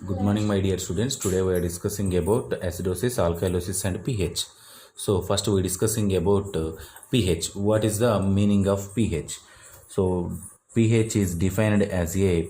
Good morning, my dear students. Today we are discussing about acidosis, alkalosis, and pH. So first we are discussing about pH. What is the meaning of pH? So pH is defined as a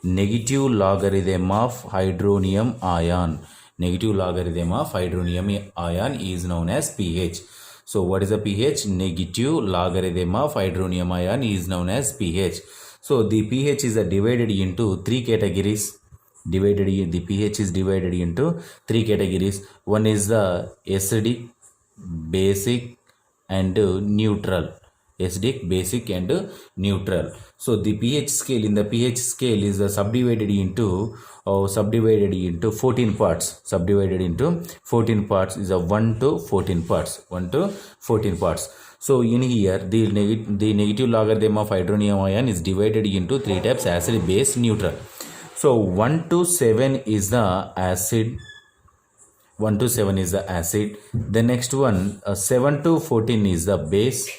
negative logarithm of hydronium ion. Negative logarithm of hydronium ion is known as pH. So what is the pH? Negative logarithm of hydronium ion is known as pH. So the pH is divided into three categories. The pH is divided into three categories. One is the acidic, basic, and neutral. Acidic, basic, and neutral. So the pH scale is subdivided into 14 parts. Subdivided into 14 parts is a 1 to 14 parts. 1 to 14 parts. So in here the negative logarithm of hydronium ion is divided into three types: acid, base, neutral. So 1 to 7 is the acid. 1 to 7 is the acid. The next one 7 to 14 is the base,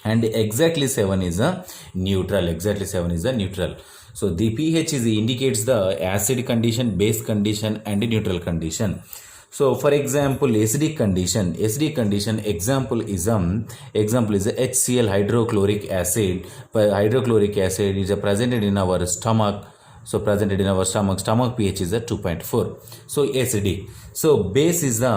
and exactly 7 is the neutral. So the pH indicates the acid condition, base condition, and neutral condition. So for example, acidic condition example is HCl, hydrochloric acid. Hydrochloric acid is presented in our stomach. So stomach pH is 2.4. So acidic. So base is the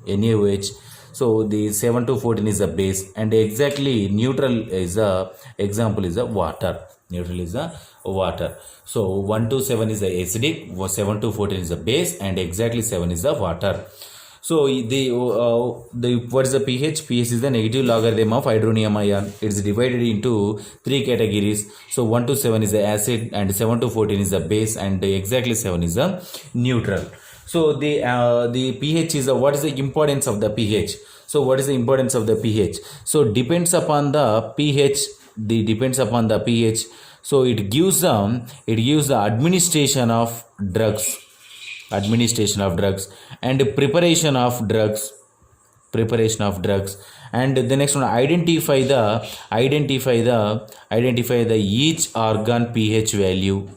NaOH. So the 7 to 14 is the base, and exactly neutral is the example is the water. Neutral is the water. So 1 to 7 is the acidic, 7 to 14 is the base, and exactly 7 is the water. So what is the pH? pH is the negative logarithm of hydronium ion. It is divided into three categories. So 1 to 7 is the acid, and 7 to 14 is the base, and exactly 7 is the neutral. So the pH is what is the importance of the pH? So what is the importance of the pH? So depends upon the pH. So it gives the administration of drugs, and preparation of drugs, and the next one identify the each organ pH value,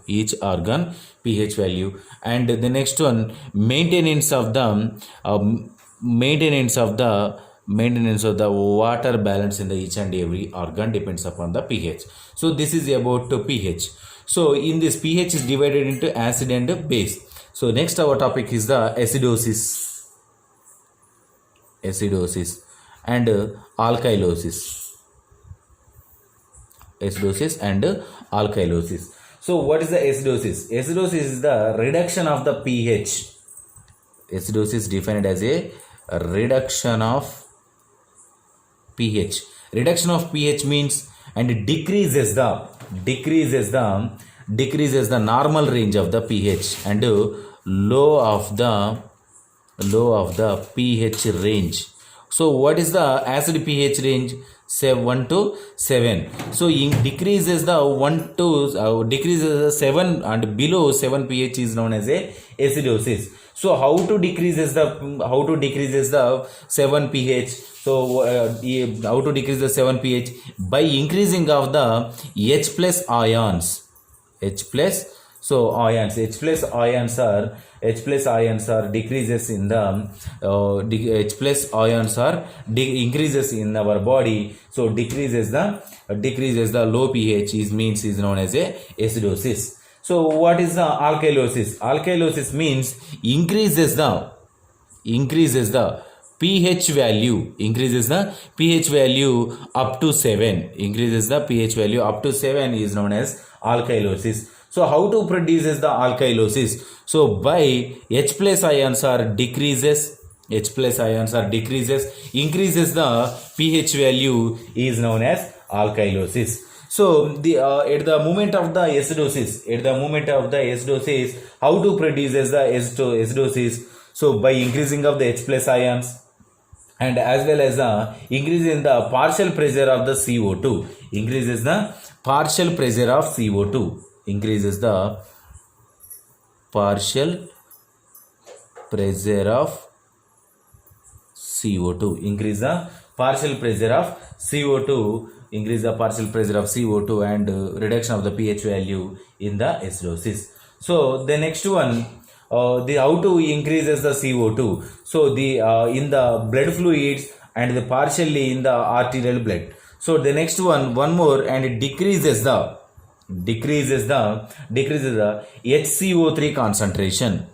and the next one maintenance of the water balance in the each and every organ depends upon the pH. So this is about pH. So in this, pH is divided into acid and base. So next our topic is the acidosis and alkylosis. So what is the acidosis? Acidosis is the reduction of the pH. Acidosis defined as a reduction of pH. Reduction of pH means and decreases the normal range of the pH and low of the pH range. So what is the acid pH range? Say 1 to 7. So decreases the 1 to decreases the 7 and below 7 pH is known as a acidosis. So how to decreases the 7 pH? So how to decrease the 7 pH? By increasing of the H plus ions. So H plus ions are decreases in the increases in our body. So decreases the low pH is known as a acidosis. So what is the alkylosis? Alkylosis means increases the pH value, up to 7. Increases the pH value up to 7 is known as alkylosis. So how to produces the alkylosis? So by H plus ions are decreases, increases the pH value is known as alkylosis. So the at the moment of the acidosis, how to produces the acidosis? So by increasing of the H plus ions, and as well as increasing the partial pressure of the CO2. Increases the partial pressure of CO2. Increase the partial pressure of CO2. increase the partial pressure of CO2 and reduction of the pH value in the acidosis. So the next one, the how to increases the CO2. So the in the blood fluids and the partially in the arterial blood. So the next one more, and it decreases the HCO3 concentration.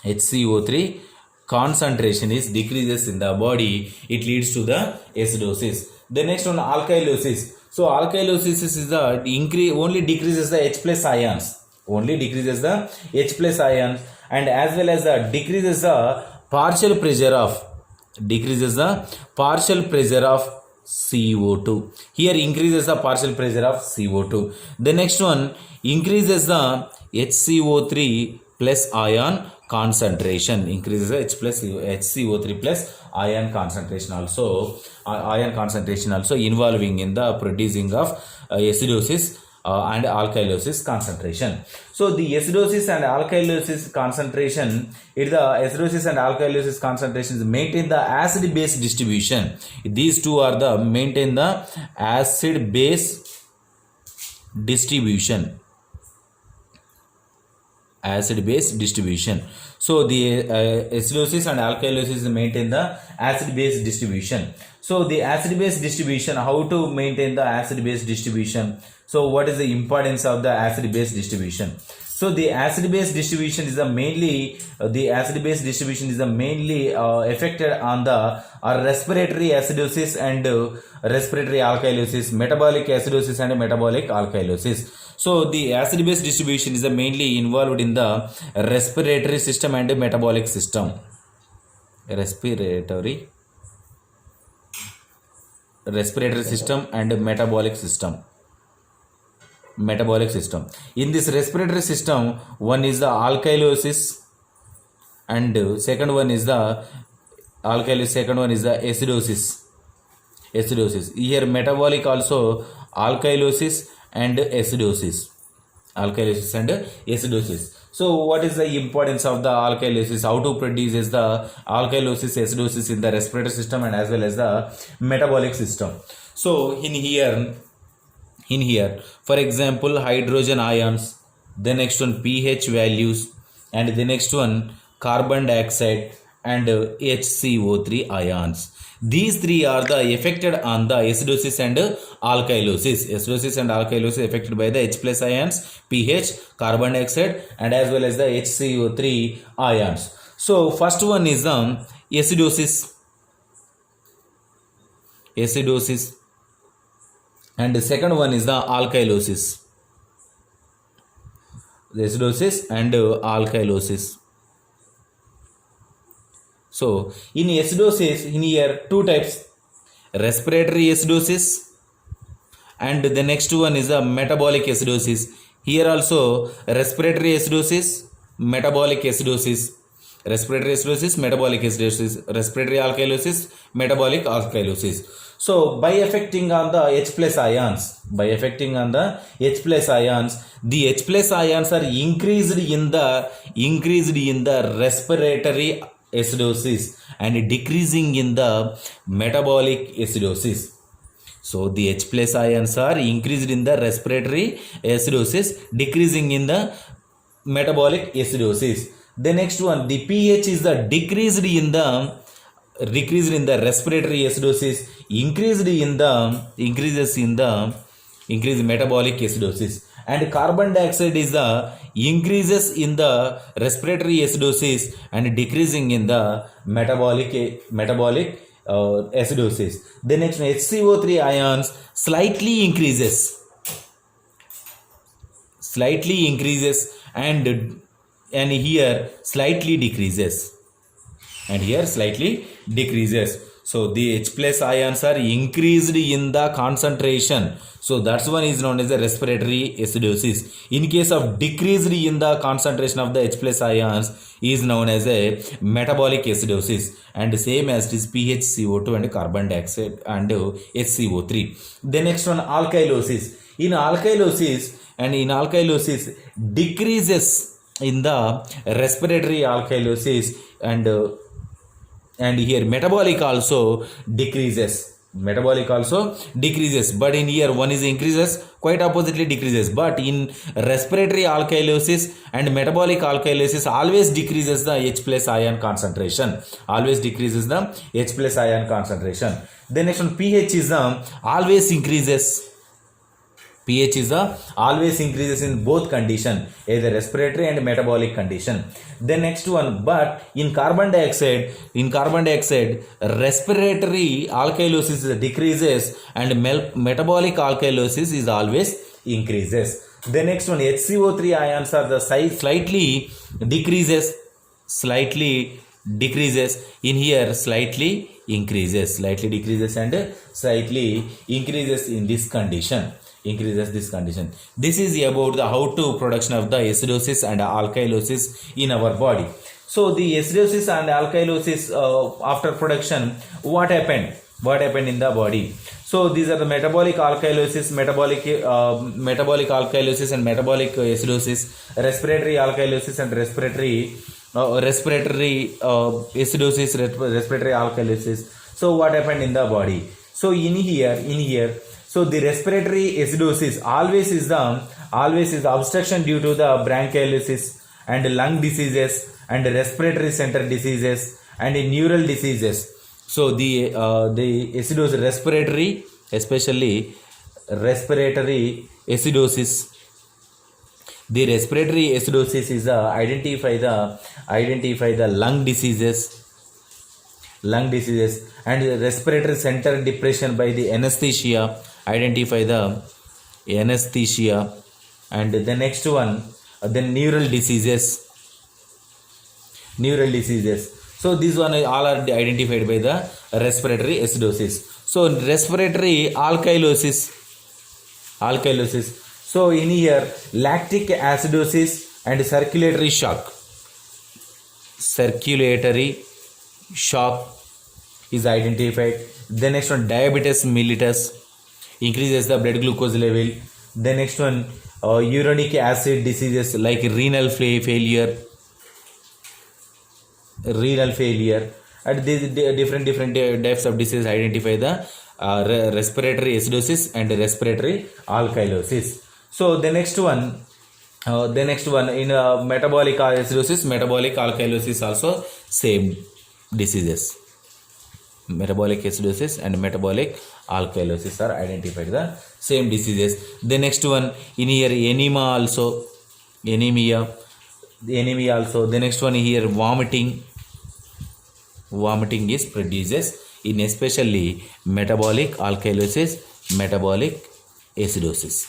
HCO3 concentration is decreases in the body. It leads to the acidosis. The next one, alkylosis. So alkylosis is the increase, only decreases the H plus ions. Only decreases the H plus ions, and as well as the decreases the partial pressure of CO2. Here increases the partial pressure of CO2. The next one, increases the HCO3 plus ion concentration. Increases the HCO3 plus ion concentration also. Ion concentration also involving in the producing of acidosis and alkylosis concentration. So the acidosis and alkylosis concentration, maintain the acid base distribution. These two are the maintain the acid base distribution. So the acidosis and alkylosis maintain the acid base distribution. So the acid base distribution, how to maintain the acid base distribution? So what is the importance of the acid base distribution? So the acid base distribution is mainly affected on the respiratory acidosis and respiratory alkylosis, metabolic acidosis and metabolic alkylosis. So the acid base distribution is mainly involved in the respiratory system and metabolic system. Respiratory system and metabolic system. In this respiratory system, one is the alkylosis and second one is the acidosis. Here metabolic also alkylosis and acidosis. So what is the importance of the alkylosis? How to produce the alkylosis, acidosis in the respiratory system and as well as the metabolic system? So in here, for example, hydrogen ions, the next one pH values, and the next one carbon dioxide and HCO3 ions. These three are the affected on the acidosis and alkylosis. Acidosis and alkylosis affected by the H plus ions, pH, carbon dioxide and as well as the HCO3 ions. So first one is the acidosis. And the second one is the alkylosis. The acidosis and alkylosis. So in acidosis, in here two types, respiratory acidosis and the next one is a metabolic acidosis. Here also respiratory acidosis, metabolic acidosis. Respiratory acidosis, metabolic acidosis, respiratory alkylosis, metabolic alkylosis. So by affecting on the H plus ions, the H plus ions are increased in the respiratory acidosis and decreasing in the metabolic acidosis. So the H plus ions are increased in the respiratory acidosis, decreasing in the metabolic acidosis. The next one, the pH is the decreased in the respiratory acidosis, increased metabolic acidosis, and carbon dioxide is the increases in the respiratory acidosis and decreasing in the metabolic acidosis. The next one, HCO3 ions slightly increases and here slightly decreases. So the H plus ions are increased in the concentration. So that's one is known as a respiratory acidosis. In case of decreased in the concentration of the H plus ions is known as a metabolic acidosis, and same as this pH, CO2 and carbon dioxide and HCO3. The next one, alkylosis. In alkylosis decreases in the respiratory alkylosis and here metabolic also decreases. metabolic also decreases, but in here one is increases, quite oppositely decreases. But in respiratory alkylosis and metabolic alkylosis always decreases the H plus ion concentration, always decreases the H plus ion concentration. Then next one, pH is the always increases, pH is the always increases in both condition, either respiratory and metabolic condition. Then next one, but in carbon dioxide, respiratory alkylosis decreases and metabolic alkylosis is always increases. The next one, HCO3 ions are the size slightly decreases, in here slightly increases, and slightly increases in this condition, This is about the how to production of the acidosis and alkylosis in our body. So the acidosis and alkylosis after production, what happened in the body? So these are the metabolic alkylosis, metabolic alkylosis and metabolic acidosis, respiratory alkylosis and respiratory acidosis, respiratory alkylosis. So what happened in the body? So in here, so the respiratory acidosis always is obstruction due to the bronchiolitis and lung diseases and respiratory center diseases and neural diseases. So the acidosis, respiratory, especially respiratory acidosis. The respiratory acidosis is identify the lung diseases and respiratory center depression by the anesthesia, identify the anesthesia. And the next one, the neural diseases. So these one all are identified by the respiratory acidosis. So respiratory alkylosis. So in here, lactic acidosis and circulatory shock is identified. The next one, diabetes mellitus, increases the blood glucose level. The next one, uronic acid diseases like renal failure, and these different types of disease identify the respiratory acidosis and respiratory alkylosis. So the next one in metabolic acidosis, metabolic alkylosis also same diseases. Metabolic acidosis and metabolic alkylosis are identified the same diseases. The next one in here, anemia also. The next one here, vomiting is produces in especially metabolic alkylosis, metabolic acidosis.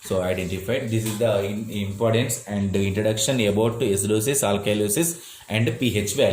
So identified. This is the importance and the introduction about acidosis, alkylosis and pH value.